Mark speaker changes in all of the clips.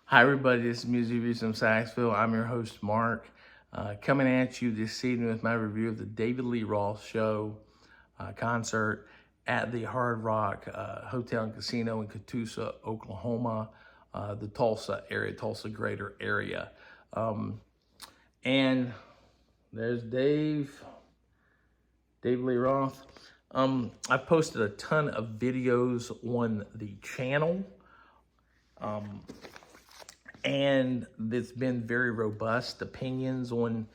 Speaker 1: Hi everybody, this is Music Reviews from Saxville. I'm your host Mark, coming at you this evening with my review of the David Lee Roth show concert at the Hard Rock Hotel and Casino in Catoosa, Oklahoma, the Tulsa area, Tulsa greater area. And there's David Lee Roth. I've posted a ton of videos on the channel. And it's been very robust opinions on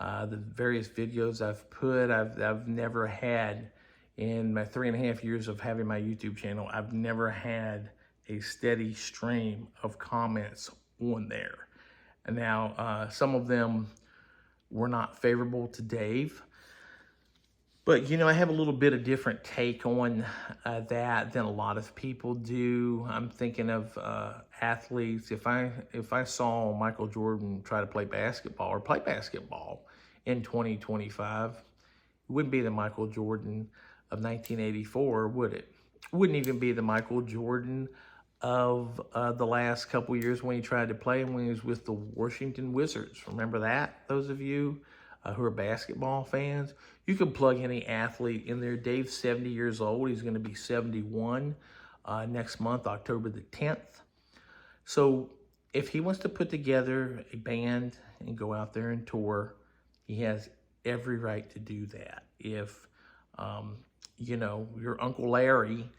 Speaker 1: the various videos I've put. I've never had, in my 3.5 years of having my YouTube channel, I've never had a steady stream of comments on there. And now, some of them were not favorable to Dave. But, I have a little bit of different take on that than a lot of people do. I'm thinking of athletes. If I saw Michael Jordan try to play basketball in 2025, it wouldn't be the Michael Jordan of 1984, would it? It wouldn't even be the Michael Jordan of the last couple years when he tried to play when he was with the Washington Wizards. Remember that, those of you who are basketball fans? You can plug any athlete in there. Dave's 70 years old. He's going to be 71 next month, October the 10th. So if he wants to put together a band and go out there and tour, he has every right to do that. If, your Uncle Larry,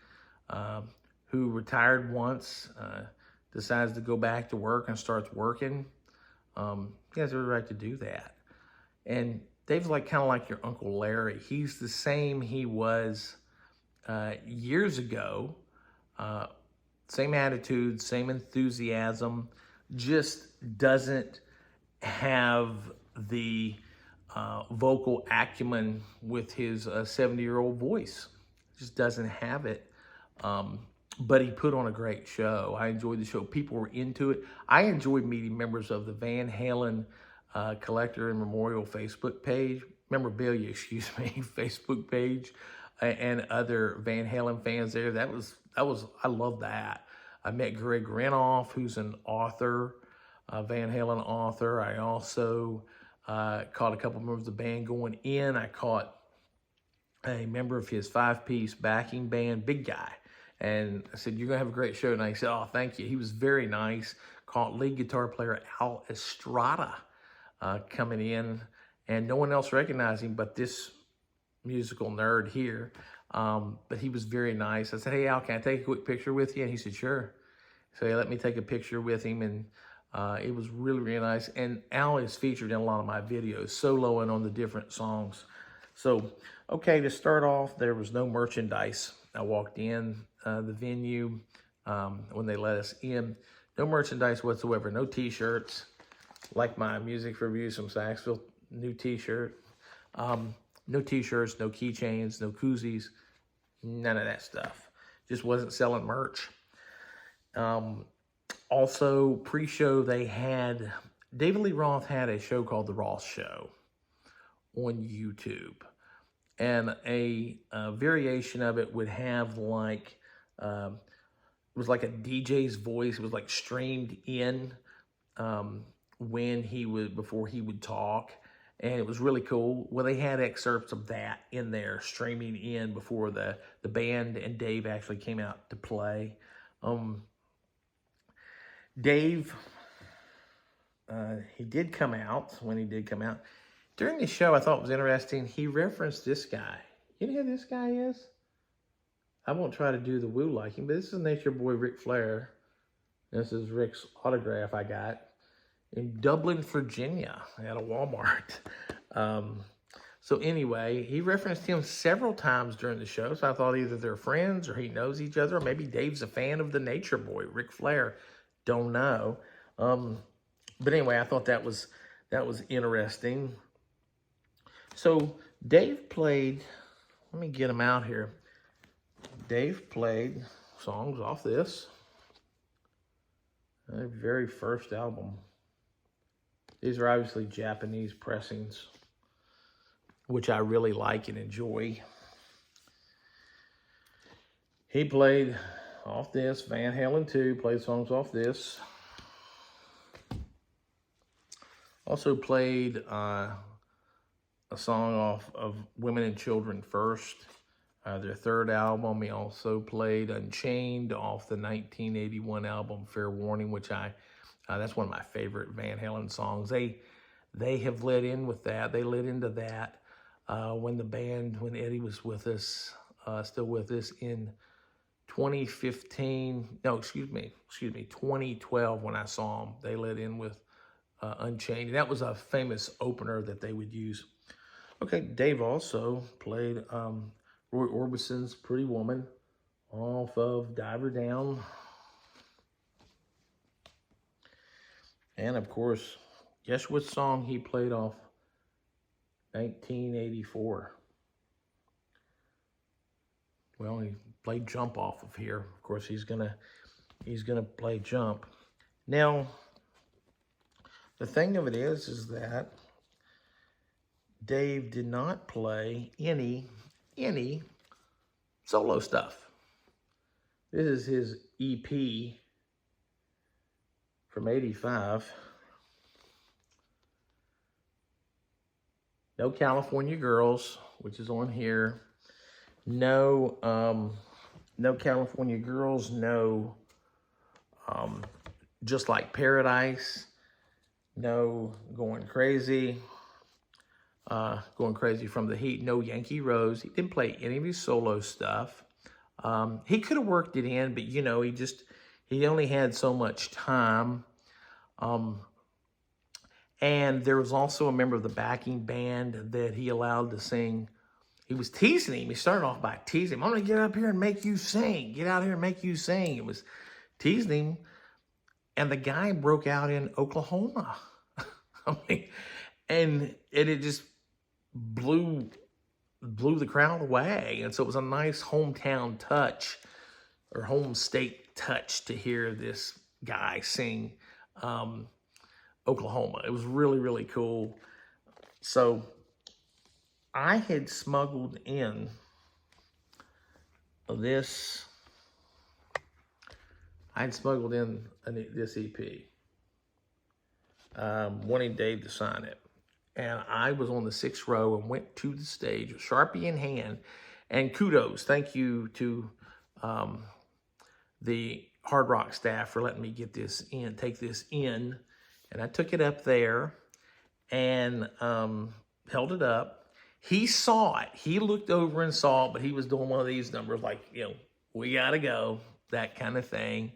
Speaker 1: who retired once, decides to go back to work and starts working, he has every right to do that. And Dave's kind of like your Uncle Larry. He's the same he was years ago. Same attitude, same enthusiasm, just doesn't have the vocal acumen with his 70-year-old voice. Just doesn't have it. But he put on a great show. I enjoyed the show. People were into it. I enjoyed meeting members of the Van Halen Collector and Memorial Facebook page, memorabilia, Facebook page, and other Van Halen fans there. I love that. I met Greg Renoff, who's an author, Van Halen author. I also caught a couple members of the band going in. I caught a member of his 5-piece backing band, big guy. And I said, "You're going to have a great show." And he said, "Oh, thank you." He was very nice. Caught lead guitar player Estrada coming in, and no one else recognized him but this musical nerd here. But he was very nice. I said, "Hey, Al, can I take a quick picture with you?" And he said, "Sure." So he let me take a picture with him, and it was really, really nice. And Al is featured in a lot of my videos, soloing on the different songs. So, okay, to start off, there was no merchandise. I walked in the venue when they let us in. No merchandise whatsoever, no t-shirts. Like my music reviews from Saxville, new t-shirt. No t-shirts, no keychains, no koozies, none of that stuff. Just wasn't selling merch. Also, pre-show, David Lee Roth had a show called The Roth Show on YouTube. And a variation of it would have it was like a DJ's voice. It was like streamed in before he would talk. And it was really cool. Well, they had excerpts of that in there streaming in before the band and Dave actually came out to play. Dave, he did come out when he did come out. During the show, I thought it was interesting. He referenced this guy. You know who this guy is? I won't try to do the woo like him, but this is Nature Boy Ric Flair. This is Rick's autograph I got in Dublin, Virginia at a Walmart. So anyway, he referenced him several times during the show. So I thought either they're friends or he knows each other, or maybe Dave's a fan of the Nature Boy, Ric Flair. Don't know. But anyway, I thought that was interesting. So Dave played, let me get him out here. Dave played songs off this, the very first album. These are obviously Japanese pressings, which I really like and enjoy. He played off this, Van Halen 2, played songs off this. Also played a song off of Women and Children First, their third album. He also played Unchained off the 1981 album Fair Warning, which that's one of my favorite Van Halen songs. They have led in with that. They led into that when Eddie was with us, still with us in 2015. No, excuse me, 2012 when I saw them. They led in with Unchained. And that was a famous opener that they would use. Okay, Dave also played Roy Orbison's Pretty Woman off of Diver Down. And of course, guess what song he played off 1984? Well, he played Jump off of here. Of course, he's gonna play Jump. Now, the thing of it is that Dave did not play any solo stuff. This is his EP from '85. No California Girls, which is on here. No California Girls. No Just Like Paradise. No Going Crazy. Going Crazy from the Heat. No Yankee Rose. He didn't play any of his solo stuff. He could have worked it in, but you know, he only had so much time. And there was also a member of the backing band that he allowed to sing. He was teasing him. He started off by teasing him. I'm going to get up here and make you sing. Get out here and make you sing. It was teasing him. And the guy broke out in Oklahoma. I mean, and it just blew the crowd away. And so it was a nice hometown touch or home state touch to hear this guy sing Oklahoma. It was really, really cool. So I had smuggled in this. This EP, wanting Dave to sign it. And I was on the 6th row and went to the stage with Sharpie in hand. And kudos, thank you to the Hard Rock staff for letting me take this in. And I took it up there and held it up. He saw it. He looked over and saw it, but he was doing one of these numbers like, you know, we got to go, that kind of thing.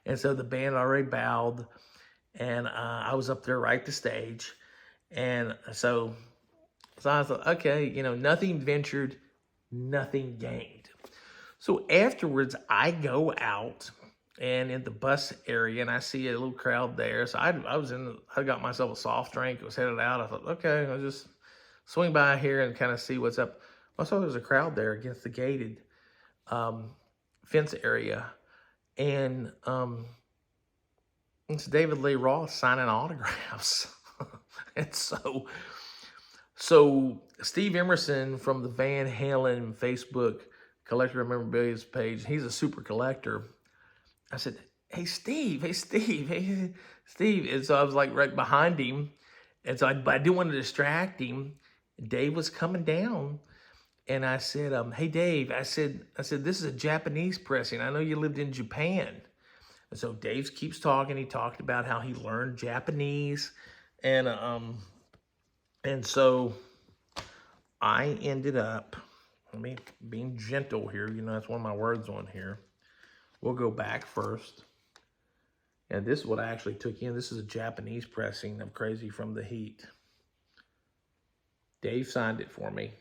Speaker 1: And so the band already bowed, and I was up there right to stage. And so I was like, okay, you know, nothing ventured, nothing gained. So afterwards, I go out and in the bus area, and I see a little crowd there. So I got myself a soft drink. I was headed out. I thought, okay, I'll just swing by here and kind of see what's up. I saw there was a crowd there against the gated fence area. And it's David Lee Roth signing autographs. And so Steve Emerson from the Van Halen Facebook Collector of Memorabilia page, he's a super collector. I said, hey, Steve. And so I was like right behind him. And so I didn't want to distract him. Dave was coming down. And I said, hey, Dave, I said, this is a Japanese pressing. I know you lived in Japan. And so Dave keeps talking. He talked about how he learned Japanese. And so I ended up, being gentle here. You know, that's one of my words on here. We'll go back first. And this is what I actually took in. This is a Japanese pressing of Crazy from the Heat. Dave signed it for me.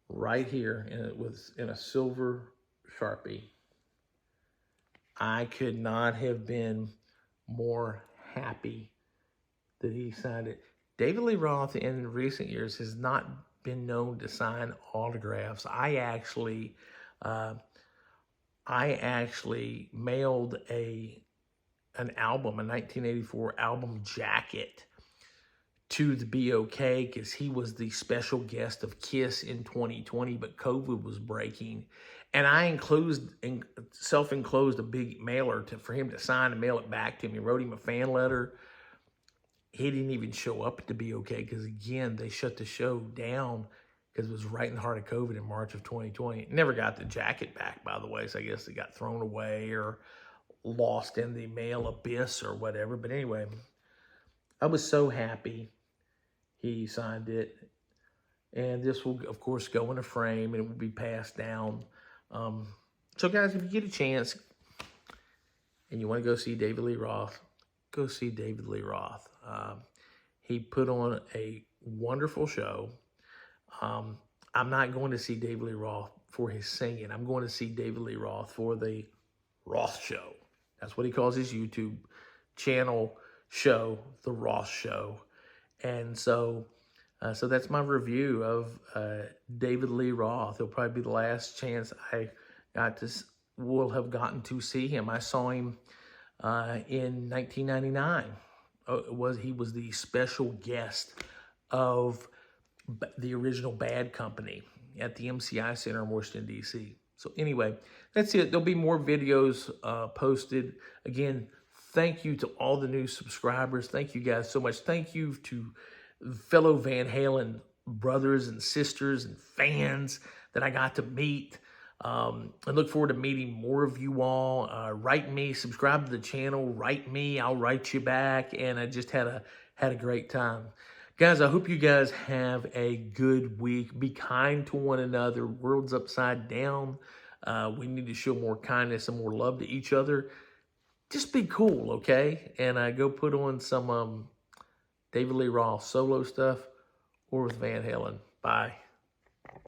Speaker 1: Right here, and it was in a silver Sharpie. I could not have been more happy that he signed it. David Lee Roth in recent years has not been known to sign autographs. I actually mailed an album, a 1984 album jacket to the BOK because he was the special guest of Kiss in 2020, but COVID was breaking. And I self-enclosed a big mailer for him to sign and mail it back to me. Wrote him a fan letter. he didn't even show up to be okay because, again, they shut the show down because it was right in the heart of COVID in March of 2020. Never got the jacket back, by the way, so I guess it got thrown away or lost in the mail abyss or whatever. But anyway, I was so happy he signed it. And this will, of course, go in a frame and it will be passed down. So, guys, if you get a chance and you want to go see David Lee Roth, go see David Lee Roth. He put on a wonderful show. I'm not going to see David Lee Roth for his singing. I'm going to see David Lee Roth for the Roth Show. That's what he calls his YouTube channel show, The Roth Show. And so that's my review of David Lee Roth. It'll probably be the last chance I will have gotten to see him. I saw him in 1999. He was the special guest of the original Bad Company at the MCI Center in Washington, D.C. So anyway, that's it. There'll be more videos posted. Again, thank you to all the new subscribers. Thank you guys so much. Thank you to fellow Van Halen brothers and sisters and fans that I got to meet. I look forward to meeting more of you all. Write me, subscribe to the channel, write me, I'll write you back. And I just had a great time. Guys, I hope you guys have a good week. Be kind to one another. World's upside down. We need to show more kindness and more love to each other. Just be cool, okay? And go put on some David Lee Roth solo stuff or with Van Halen. Bye.